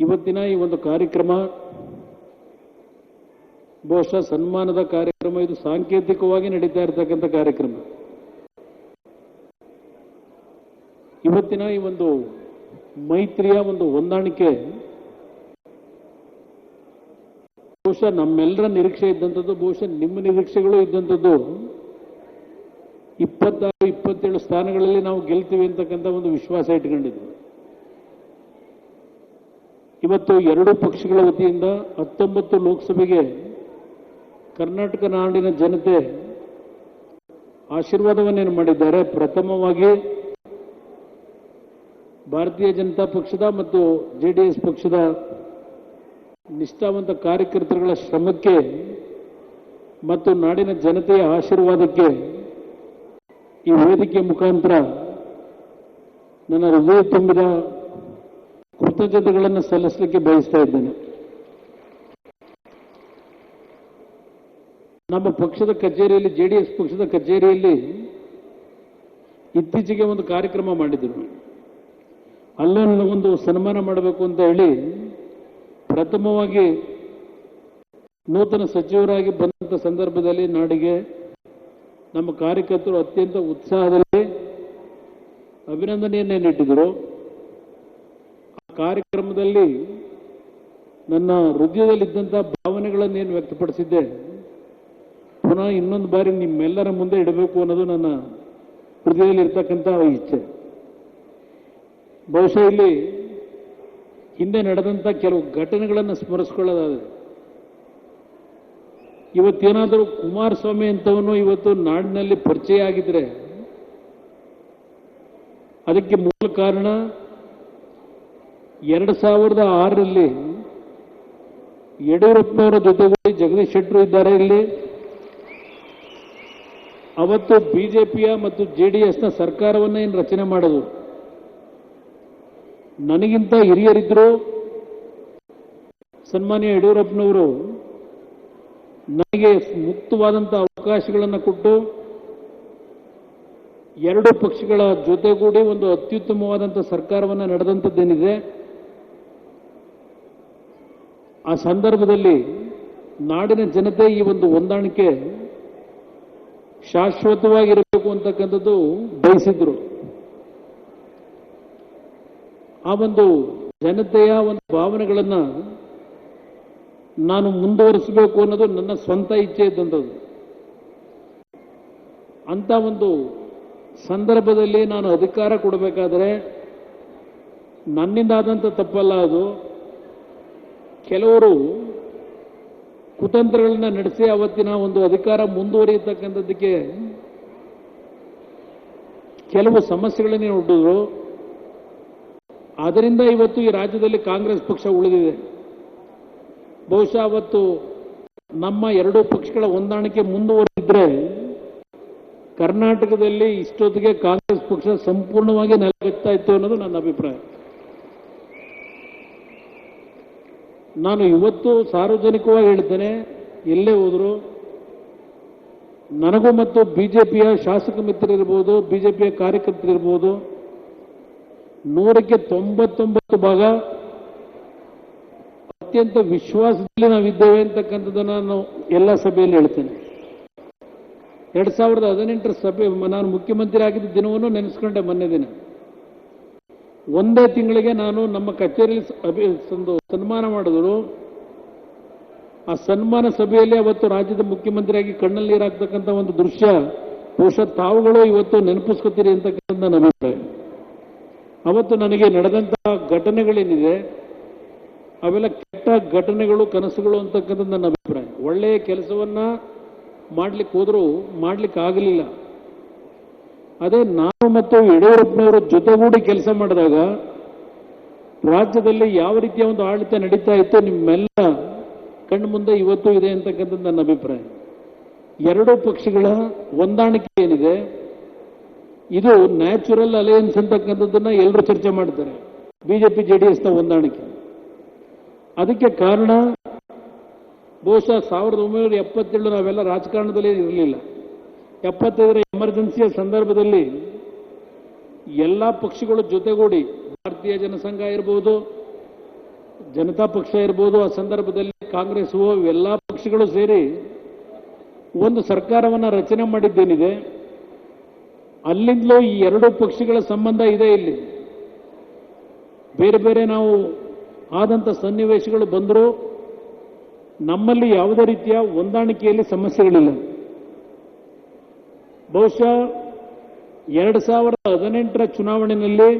ಇವತ್ತಿನ ಈ ಒಂದು ಕಾರ್ಯಕ್ರಮ ಬಹುಶಃ ಸನ್ಮಾನದ ಕಾರ್ಯಕ್ರಮ. ಇದು ಸಾಂಕೇತಿಕವಾಗಿ ನಡೀತಾ ಇರತಕ್ಕಂಥ ಕಾರ್ಯಕ್ರಮ. ಇವತ್ತಿನ ಈ ಒಂದು ಮೈತ್ರಿಯ ಒಂದು ಹೊಂದಾಣಿಕೆ ಬಹುಶಃ ನಮ್ಮೆಲ್ಲರ ನಿರೀಕ್ಷೆ ಇದ್ದಂಥದ್ದು, ಬಹುಶಃ ನಿಮ್ಮ ನಿರೀಕ್ಷೆಗಳು ಇದ್ದಂಥದ್ದು. 26-27 ಸ್ಥಾನಗಳಲ್ಲಿ ನಾವು ಗೆಲ್ತೀವಿ ಅಂತಕ್ಕಂಥ ಒಂದು ವಿಶ್ವಾಸ ಇಟ್ಕೊಂಡಿದ್ವಿ. ಇವತ್ತು ಎರಡೂ ಪಕ್ಷಗಳ ವತಿಯಿಂದ 19 ಲೋಕಸಭೆಗೆ ಕರ್ನಾಟಕ ನಾಡಿನ ಜನತೆ ಆಶೀರ್ವಾದವನ್ನೇನು ಮಾಡಿದ್ದಾರೆ. ಪ್ರಥಮವಾಗಿ ಭಾರತೀಯ ಜನತಾ ಪಕ್ಷದ ಮತ್ತು ಜೆಡಿಎಸ್ ಪಕ್ಷದ ನಿಷ್ಠಾವಂತ ಕಾರ್ಯಕರ್ತರುಗಳ ಶ್ರಮಕ್ಕೆ ಮತ್ತು ನಾಡಿನ ಜನತೆಯ ಆಶೀರ್ವಾದಕ್ಕೆ ಈ ವೇದಿಕೆ ಮುಖಾಂತರ ನನ್ನ ಹೃದಯ ತುಂಬಿದ ಕೃತಜ್ಞತೆಗಳನ್ನು ಸಲ್ಲಿಸಲಿಕ್ಕೆ ಬಯಸ್ತಾ ಇದ್ದೇನೆ. ನಮ್ಮ ಪಕ್ಷದ ಕಚೇರಿಯಲ್ಲಿ, ಜೆಡಿಎಸ್ ಪಕ್ಷದ ಕಚೇರಿಯಲ್ಲಿ ಇತ್ತೀಚೆಗೆ ಒಂದು ಕಾರ್ಯಕ್ರಮ ಮಾಡಿದ್ರು. ಅಲ್ಲೊಂದು ಒಂದು ಸನ್ಮಾನ ಮಾಡಬೇಕು ಅಂತ ಹೇಳಿ ಪ್ರಥಮವಾಗಿ ನೂತನ ಸಚಿವರಾಗಿ ಬಂದಂಥ ಸಂದರ್ಭದಲ್ಲಿ ನಾಡಿಗೆ ನಮ್ಮ ಕಾರ್ಯಕರ್ತರು ಅತ್ಯಂತ ಉತ್ಸಾಹದಲ್ಲಿ ಅಭಿನಂದನೆಯನ್ನೇ ನೀಡಿದರು. ಆ ಕಾರ್ಯಕ್ರಮದಲ್ಲಿ ನನ್ನ ಹೃದಯದಲ್ಲಿದ್ದಂಥ ಭಾವನೆಗಳನ್ನೇನು ವ್ಯಕ್ತಪಡಿಸಿದ್ದೆ ಪುನಃ ಇನ್ನೊಂದು ಬಾರಿ ನಿಮ್ಮೆಲ್ಲರ ಮುಂದೆ ಇಡಬೇಕು ಅನ್ನೋದು ನನ್ನ ಹೃದಯದಲ್ಲಿರ್ತಕ್ಕಂಥ ಇಚ್ಛೆ. ಬಹುಶಃ ಇಲ್ಲಿ ಹಿಂದೆ ನಡೆದಂಥ ಕೆಲವು ಘಟನೆಗಳನ್ನು ಸ್ಮರಿಸಿಕೊಳ್ಳೋದಾದರೆ, ಇವತ್ತೇನಾದರೂ ಕುಮಾರಸ್ವಾಮಿ ಅಂತವನು ಇವತ್ತು ನಾಡಿನಲ್ಲಿ ಪರಿಚಯ ಆಗಿದ್ರೆ ಅದಕ್ಕೆ ಮೂಲ ಕಾರಣ 2006ರಲ್ಲಿ ಯಡಿಯೂರಪ್ಪನವರ ಜೊತೆಗೂಡಿ ಜಗದೀಶ್ ಶೆಟ್ಟರು ಇದ್ದಾರೆ ಇಲ್ಲಿ. ಅವತ್ತು ಬಿಜೆಪಿಯ ಮತ್ತು ಜೆಡಿಎಸ್ನ ಸರ್ಕಾರವನ್ನ ಏನು ರಚನೆ ಮಾಡೋದು. ನನಗಿಂತ ಹಿರಿಯರಿದ್ರು. ಸನ್ಮಾನ್ಯ ಯಡಿಯೂರಪ್ಪನವರು ನನಗೆ ಮುಕ್ತವಾದಂಥ ಅವಕಾಶಗಳನ್ನು ಕೊಟ್ಟು ಎರಡು ಪಕ್ಷಗಳ ಜೊತೆಗೂಡಿ ಒಂದು ಅತ್ಯುತ್ತಮವಾದಂಥ ಸರ್ಕಾರವನ್ನು ನಡೆದಂಥದ್ದೇನಿದೆ. ಆ ಸಂದರ್ಭದಲ್ಲಿ ನಾಡಿನ ಜನತೆ ಈ ಒಂದು ಹೊಂದಾಣಿಕೆ ಶಾಶ್ವತವಾಗಿರಬೇಕು ಅಂತಕ್ಕಂಥದ್ದು ಬಯಸಿದ್ರು. ಆ ಒಂದು ಜನತೆಯ ಒಂದು ಭಾವನೆಗಳನ್ನು ನಾನು ಮುಂದುವರಿಸಬೇಕು ಅನ್ನೋದು ನನ್ನ ಸ್ವಂತ ಇಚ್ಛೆ ಇದ್ದಂಥದ್ದು. ಅಂತ ಒಂದು ಸಂದರ್ಭದಲ್ಲಿ ನಾನು ಅಧಿಕಾರ ಕೊಡಬೇಕಾದರೆ ನನ್ನಿಂದಾದಂಥ ತಪ್ಪಲ್ಲ ಅದು. ಕೆಲವರು ಕುತಂತ್ರಗಳನ್ನ ನಡೆಸಿ ಅವತ್ತಿನ ಒಂದು ಅಧಿಕಾರ ಮುಂದುವರಿಯತಕ್ಕಂಥದ್ದಕ್ಕೆ ಕೆಲವು ಸಮಸ್ಯೆಗಳನ್ನೇ ಒಡ್ಡಿದ್ರು. ಅದರಿಂದ ಇವತ್ತು ಈ ರಾಜ್ಯದಲ್ಲಿ ಕಾಂಗ್ರೆಸ್ ಪಕ್ಷ ಉಳಿದಿದೆ. ಬಹುಶಃ ಅವತ್ತು ನಮ್ಮ ಎರಡೂ ಪಕ್ಷಗಳ ಹೊಂದಾಣಿಕೆ ಮುಂದುವರೆದಿದ್ರೆ ಕರ್ನಾಟಕದಲ್ಲಿ ಇಷ್ಟೊತ್ತಿಗೆ ಕಾಂಗ್ರೆಸ್ ಪಕ್ಷ ಸಂಪೂರ್ಣವಾಗಿ ನೆಲಗತ್ತಾ ಇತ್ತು ಅನ್ನೋದು ನನ್ನ ಅಭಿಪ್ರಾಯ. ನಾನು ಇವತ್ತು ಸಾರ್ವಜನಿಕವಾಗಿ ಹೇಳ್ತೇನೆ, ಎಲ್ಲೇ ಹೋದ್ರು ನನಗೂ ಮತ್ತು ಬಿಜೆಪಿಯ ಶಾಸಕ ಮಿತ್ರರಿರ್ಬೋದು, ಬಿಜೆಪಿಯ ಕಾರ್ಯಕರ್ತರಿರ್ಬೋದು, 100ಕ್ಕೆ 99 ಭಾಗ ಅತ್ಯಂತ ವಿಶ್ವಾಸದಲ್ಲಿ ನಾವಿದ್ದೇವೆ ಅಂತಕ್ಕಂಥದ್ದನ್ನು ನಾನು ಎಲ್ಲ ಸಭೆಯಲ್ಲಿ ಹೇಳ್ತೇನೆ. 2018 ಸಭೆ ನಾನು ಮುಖ್ಯಮಂತ್ರಿ ಆಗಿದ್ದ ದಿನವನ್ನು ನೆನೆಸ್ಕೊಂಡೆ. ಮೊನ್ನೆ ದಿನ ಒಂದೇ ತಿಂಗಳಿಗೆ ನಾನು ನಮ್ಮ ಕಚೇರಿಯಲ್ಲಿ ಒಂದು ಸನ್ಮಾನ ಮಾಡಿದ್ರು. ಆ ಸನ್ಮಾನ ಸಭೆಯಲ್ಲಿ ಅವತ್ತು ರಾಜ್ಯದ ಮುಖ್ಯಮಂತ್ರಿಯಾಗಿ ಕಣ್ಣಲ್ಲಿ ನೀರಾಗ್ತಕ್ಕಂಥ ಒಂದು ದೃಶ್ಯ ಬಹುಶಃ ತಾವುಗಳು ಇವತ್ತು ನೆನಪಿಸ್ಕೊತೀರಿ ಅಂತಕ್ಕಂಥ ನನ್ನ ಅಭಿಪ್ರಾಯ. ಅವತ್ತು ನನಗೆ ನಡೆದಂತಹ ಘಟನೆಗಳೇನಿದೆ ಅವೆಲ್ಲ ಕೆಟ್ಟ ಘಟನೆಗಳು, ಕನಸುಗಳು ಅಂತಕ್ಕಂಥದ್ದು ನನ್ನ ಅಭಿಪ್ರಾಯ. ಒಳ್ಳೆಯ ಕೆಲಸವನ್ನ ಮಾಡ್ಲಿಕ್ಕೆ ಹೋದರೂ ಮಾಡ್ಲಿಕ್ಕೆ ಆಗಲಿಲ್ಲ. ಅದೇ ನಾನು ಮತ್ತು ಯಡಿಯೂರಪ್ಪನವರ ಜೊತೆಗೂಡಿ ಕೆಲಸ ಮಾಡಿದಾಗ ರಾಜ್ಯದಲ್ಲಿ ಯಾವ ರೀತಿಯ ಒಂದು ಆಡಳಿತ ನಡೀತಾ ಇತ್ತು ನಿಮ್ಮೆಲ್ಲ ಕಣ್ಣು ಮುಂದೆ ಇವತ್ತು ಇದೆ ಅಂತಕ್ಕಂಥದ್ದು ನನ್ನ ಅಭಿಪ್ರಾಯ. ಎರಡೂ ಪಕ್ಷಗಳ ಹೊಂದಾಣಿಕೆ ಏನಿದೆ ಇದು ನ್ಯಾಚುರಲ್ ಅಲಯನ್ಸ್ ಅಂತಕ್ಕಂಥದ್ದನ್ನ ಎಲ್ಲರೂ ಚರ್ಚೆ ಮಾಡ್ತಾರೆ. ಬಿಜೆಪಿ ಜೆಡಿಎಸ್ನ ಹೊಂದಾಣಿಕೆ ಅದಕ್ಕೆ ಕಾರಣ ಬಹುಶಃ 1977 ನಾವೆಲ್ಲ ರಾಜಕಾರಣದಲ್ಲಿ ಇರಲಿಲ್ಲ. 75ರ ಎಮರ್ಜೆನ್ಸಿಯ ಸಂದರ್ಭದಲ್ಲಿ ಎಲ್ಲ ಪಕ್ಷಗಳು ಜೊತೆಗೂಡಿ ಭಾರತೀಯ ಜನಸಂಘ ಇರಬಹುದು, ಜನತಾ ಪಕ್ಷ ಇರ್ಬೋದು, ಆ ಸಂದರ್ಭದಲ್ಲಿ ಕಾಂಗ್ರೆಸ್ ಎಲ್ಲ ಪಕ್ಷಗಳು ಸೇರಿ ಒಂದು ಸರ್ಕಾರವನ್ನು ರಚನೆ ಮಾಡಿದ್ದೇನಿದೆ, ಅಲ್ಲಿಂದಲೂ ಈ ಎರಡು ಪಕ್ಷಗಳ ಸಂಬಂಧ ಇದೆ. ಇಲ್ಲಿ ಬೇರೆ ಬೇರೆ ನಾವು ಆದಂಥ ಸನ್ನಿವೇಶಗಳು ಬಂದರೂ ನಮ್ಮಲ್ಲಿ ಯಾವುದೇ ರೀತಿಯ ಹೊಂದಾಣಿಕೆಯಲ್ಲಿ ಸಮಸ್ಯೆಗಳಿಲ್ಲ. ಬಹುಶಃ 2018ರ ಚುನಾವಣೆಯಲ್ಲಿ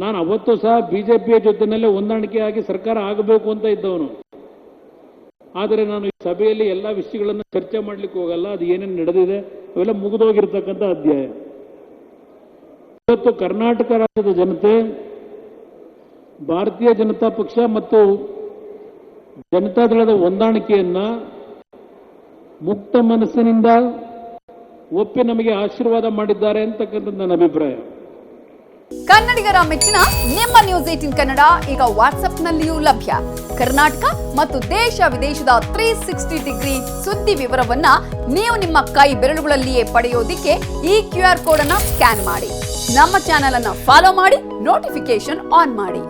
ನಾನು ಅವತ್ತು ಸಹ ಬಿಜೆಪಿಯ ಜೊತೆಯಲ್ಲೇ ಹೊಂದಾಣಿಕೆಯಾಗಿ ಸರ್ಕಾರ ಆಗಬೇಕು ಅಂತ ಇದ್ದವನು. ಆದರೆ ನಾನು ಈ ಸಭೆಯಲ್ಲಿ ಎಲ್ಲ ವಿಷಯಗಳನ್ನು ಚರ್ಚೆ ಮಾಡಲಿಕ್ಕೆ ಹೋಗಲ್ಲ. ಅದು ಏನೇನು ನಡೆದಿದೆ ಅವೆಲ್ಲ ಮುಗಿದೋಗಿರ್ತಕ್ಕಂಥ ಅಧ್ಯಾಯ. ಇವತ್ತು ಕರ್ನಾಟಕ ರಾಜ್ಯದ ಜನತೆ ಭಾರತೀಯ ಜನತಾ ಪಕ್ಷ ಮತ್ತು ಜನತಾದಳದ ಹೊಂದಾಣಿಕೆಯನ್ನ ಮುಕ್ತ ಮನಸ್ಸಿನಿಂದ ಒಪ್ಪಿ ನಮಗೆ ಆಶೀರ್ವಾದ ಮಾಡಿದ್ದಾರೆ ಅಂತಕ್ಕಂಥ ನನ್ನ ಅಭಿಪ್ರಾಯ. ಕನ್ನಡಿಗರ ಮೆಚ್ಚಿನ ನಿಮ್ಮ ನ್ಯೂಸ್ 18 ಕನ್ನಡ ಈಗ ವಾಟ್ಸ್ಆಪ್ನಲ್ಲಿಯೂ ಲಭ್ಯ. ಕರ್ನಾಟಕ ಮತ್ತು ದೇಶ ವಿದೇಶದ 360 ಡಿಗ್ರಿ ಸುದ್ದಿ ವಿವರವನ್ನ ನೀವು ನಿಮ್ಮ ಕೈ ಬೆರಳುಗಳಲ್ಲಿಯೇ ಪಡೆಯೋದಿಕ್ಕೆ ಈ QR ಕೋಡ್ ಅನ್ನ ಸ್ಕ್ಯಾನ್ ಮಾಡಿ. ನಮ್ಮ ಚಾನೆಲ್ ಅನ್ನ ಫಾಲೋ ಮಾಡಿ, ನೋಟಿಫಿಕೇಶನ್ ಆನ್ ಮಾಡಿ.